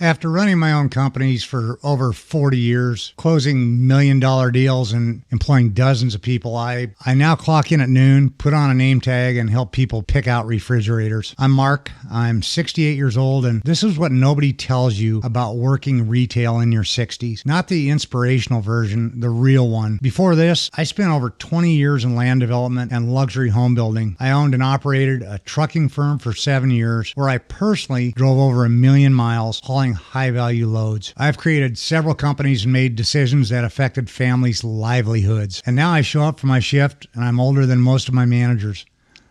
After running my own companies for over 40 years, closing million-dollar deals and employing dozens of people, I now clock in at noon, put on a name tag, and help people pick out refrigerators. I'm Mark. I'm 68 years old, and this is what nobody tells you about working retail in your 60s. Not the inspirational version, the real one. Before this, I spent over 20 years in land development and luxury home building. I owned and operated a trucking firm for 7 years, where I personally drove over 1 million miles hauling high-value loads. I've created several companies and made decisions that affected families' livelihoods. And now I show up for my shift, and I'm older than most of my managers.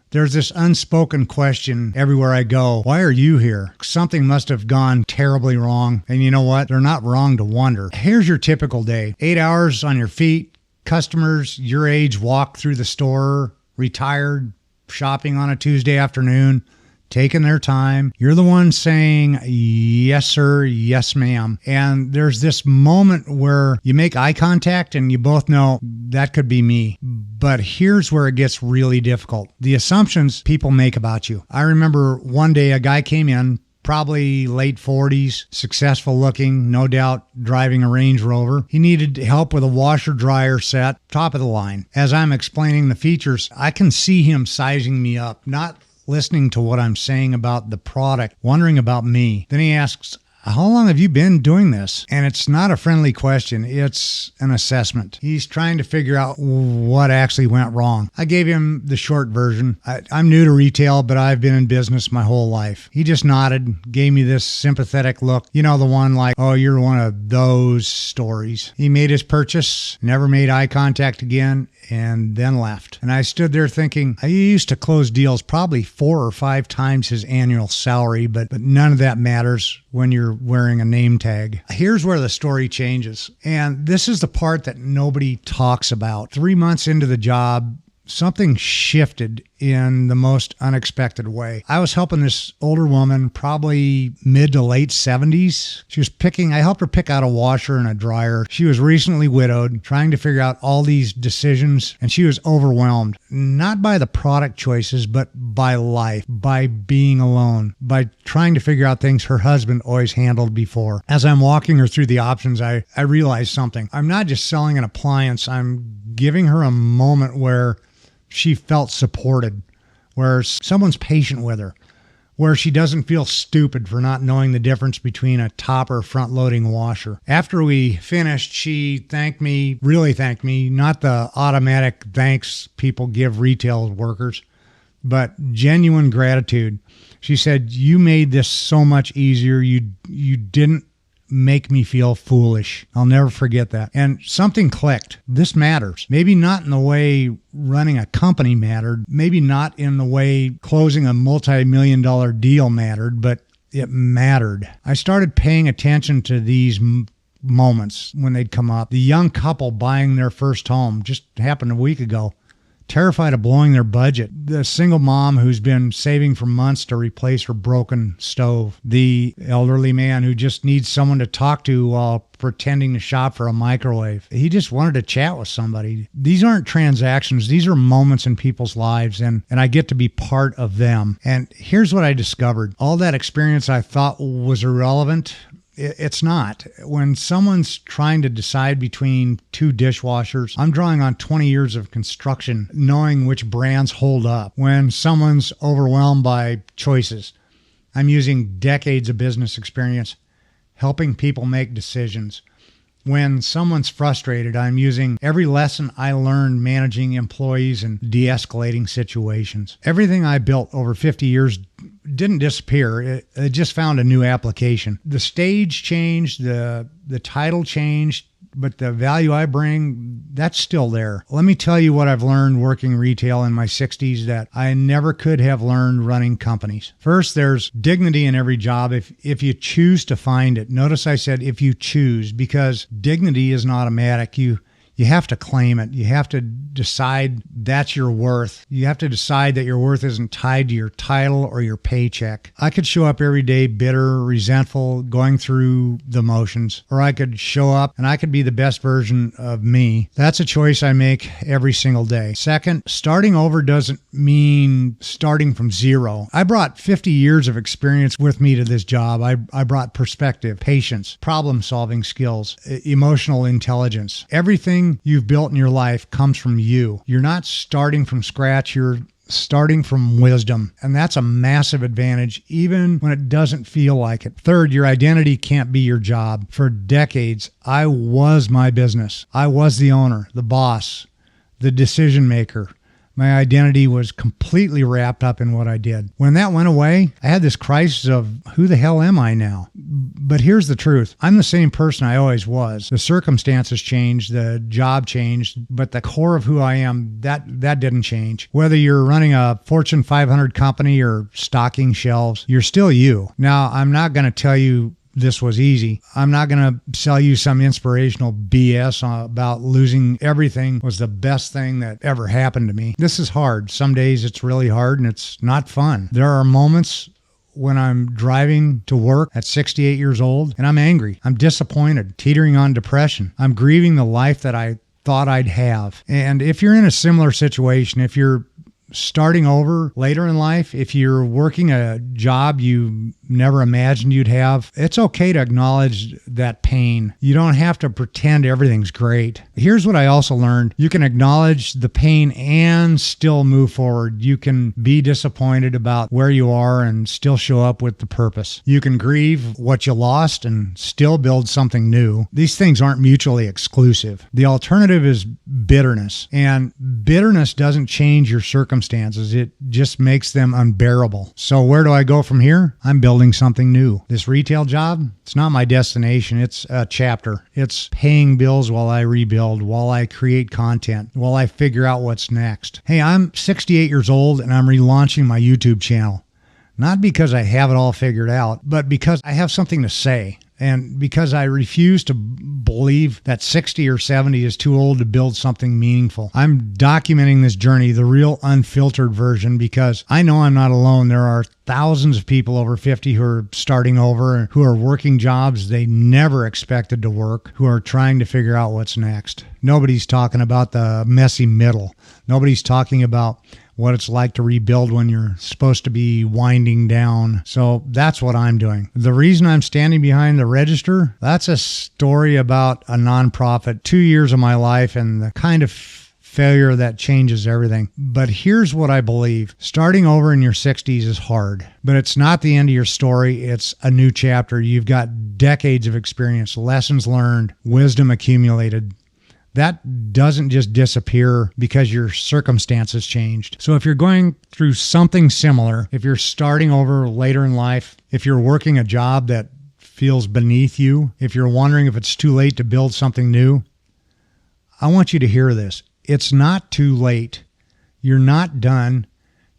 There's this unspoken question everywhere I go. Why are you here? Something must have gone terribly wrong. And you know what? They're not wrong to wonder. Here's your typical day. 8 hours on your feet. Customers your age walk through the store, retired, shopping on a Tuesday afternoon, taking their time. You're the one saying, yes, sir, yes, ma'am. And there's this moment where you make eye contact and you both know that could be me. But here's where it gets really difficult. The assumptions people make about you. I remember one day a guy came in, probably late 40s, successful looking, no doubt driving a Range Rover. He needed help with a washer dryer set, top of the line. As I'm explaining the features, I can see him sizing me up, not listening to what I'm saying about the product, wondering about me. Then he asks, how long have you been doing this? And it's not a friendly question. It's an assessment. He's trying to figure out what actually went wrong. I gave him the short version. I'm new to retail, but I've been in business my whole life. He just nodded, gave me this sympathetic look. You know, the one like, oh, you're one of those stories. He made his purchase, never made eye contact again, and then left. And I stood there thinking, I used to close deals probably 4 or 5 times his annual salary, but none of that matters when you're wearing a name tag. Here's where the story changes. And this is the part that nobody talks about. 3 months into the job, something shifted in the most unexpected way. I was helping this older woman, probably mid to late 70s. I helped her pick out a washer and a dryer. She was recently widowed, trying to figure out all these decisions, and she was overwhelmed, not by the product choices, but by life, by being alone, by trying to figure out things her husband always handled before. As I'm walking her through the options, I realized something. I'm not just selling an appliance, I'm giving her a moment where she felt supported, where someone's patient with her, where she doesn't feel stupid for not knowing the difference between a top or front-loading washer. After we finished, she thanked me, really thanked me, not the automatic thanks people give retail workers, but genuine gratitude. She said, you made this so much easier. You didn't make me feel foolish. I'll never forget that. And something clicked. This matters. Maybe not in the way running a company mattered. Maybe not in the way closing a multi-million-dollar deal mattered, but it mattered. I started paying attention to these moments when they'd come up. The young couple buying their first home just happened a week ago. Terrified of blowing their budget. The single mom who's been saving for months to replace her broken stove. The elderly man who just needs someone to talk to while pretending to shop for a microwave. He just wanted to chat with somebody. These aren't transactions. These are moments in people's lives, and I get to be part of them. And here's what I discovered. All that experience I thought was irrelevant, it's not. When someone's trying to decide between 2 dishwashers, I'm drawing on 20 years of construction, knowing which brands hold up. When someone's overwhelmed by choices, I'm using decades of business experience helping people make decisions. When someone's frustrated, I'm using every lesson I learned managing employees and de-escalating situations. Everything I built over 50 years didn't disappear. It just found a new application. The stage changed, the title changed, but the value I bring, that's still there. Let me tell you what I've learned working retail in my 60s that I never could have learned running companies. First, there's dignity in every job if you choose to find it. Notice I said if you choose, because dignity isn't automatic. You You have to claim it. You have to decide that's your worth. You have to decide that your worth isn't tied to your title or your paycheck. I could show up every day bitter, resentful, going through the motions, or I could show up and I could be the best version of me. That's a choice I make every single day. Second, starting over doesn't mean starting from zero. I brought 50 years of experience with me to this job. I brought perspective, patience, problem-solving skills, emotional intelligence. Everything you've built in your life comes from you. You're not starting from scratch. You're starting from wisdom. And that's a massive advantage, even when it doesn't feel like it. Third, your identity can't be your job. For decades, I was my business. I was the owner, the boss, the decision maker. My identity was completely wrapped up in what I did. When that went away, I had this crisis of who the hell am I now? But here's the truth. I'm the same person I always was. The circumstances changed, the job changed, but the core of who I am, that didn't change. Whether you're running a Fortune 500 company or stocking shelves, you're still you. Now, I'm not going to tell you this was easy. I'm not going to sell you some inspirational BS about losing everything was the best thing that ever happened to me. This is hard. Some days it's really hard and it's not fun. There are moments when I'm driving to work at 68 years old and I'm angry. I'm disappointed, teetering on depression. I'm grieving the life that I thought I'd have. And if you're in a similar situation, if you're starting over later in life, if you're working a job you never imagined you'd have, it's okay to acknowledge that pain. You don't have to pretend everything's great. Here's what I also learned. You can acknowledge the pain and still move forward. You can be disappointed about where you are and still show up with the purpose. You can grieve what you lost and still build something new. These things aren't mutually exclusive. The alternative is bitterness, and bitterness doesn't change your circumstances. It just makes them unbearable. So where do I go from here? I'm building something new. This retail job, it's not my destination. It's a chapter. It's paying bills while I rebuild, while I create content, while I figure out what's next. Hey, I'm 68 years old and I'm relaunching my YouTube channel. Not because I have it all figured out, but because I have something to say. And because I refuse to believe that 60 or 70 is too old to build something meaningful. I'm documenting this journey, the real unfiltered version, because I know I'm not alone. There are thousands of people over 50 who are starting over, who are working jobs they never expected to work, who are trying to figure out what's next. Nobody's talking about the messy middle. Nobody's talking about what it's like to rebuild when you're supposed to be winding down. So that's what I'm doing. The reason I'm standing behind the register, that's a story about a nonprofit, 2 years of my life and the kind of failure that changes everything. But here's what I believe. Starting over in your 60s is hard, but it's not the end of your story. It's a new chapter. You've got decades of experience, lessons learned, wisdom accumulated. That doesn't just disappear because your circumstances changed. So if you're going through something similar, if you're starting over later in life, if you're working a job that feels beneath you, if you're wondering if it's too late to build something new, I want you to hear this. It's not too late. You're not done.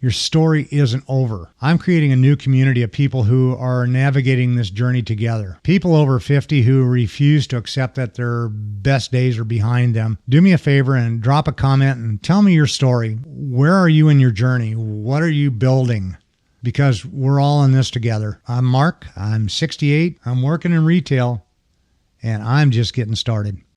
Your story isn't over. I'm creating a new community of people who are navigating this journey together. People over 50 who refuse to accept that their best days are behind them. Do me a favor and drop a comment and tell me your story. Where are you in your journey? What are you building? Because we're all in this together. I'm Mark. I'm 68. I'm working in retail, and I'm just getting started.